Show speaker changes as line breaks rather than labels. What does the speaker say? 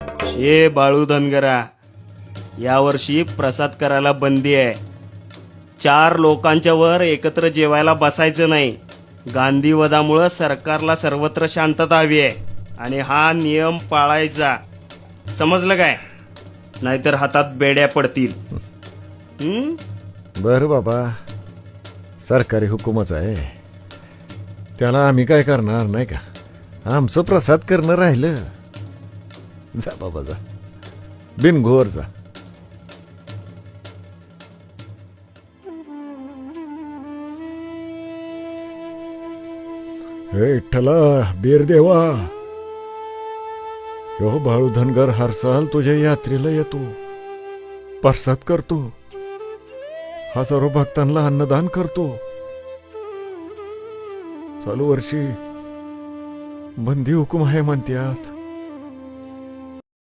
हे बाळू धनगरा, यावर्षी प्रसाद करायला बंदी आहे. 4 लोकांच्या वर एकत्र जेवायला बसायचं नाही. गांधीवधामुळं सरकारला सर्वत्र शांतता हवी आहे आणि हा नियम पाळायचा. समजलं काय? नाहीतर हातात बेड्या पडतील.
बरं बाबा, सरकारी हुकूमच आहे, त्याला आम्ही काय करणार नाही का? आमचं प्रसाद करणं राहिलं. जा बाबा जा, बिनघोर जा. हे विठ्ठला, बीर देवा, यो बाळू धनगर हर साल तुझ्या यात्रेला येतो, प्रसाद करतो, हजारो भक्तांना अन्नदान करतो. चालू वर्षी बंदी हुकूम आहे म्हणतात.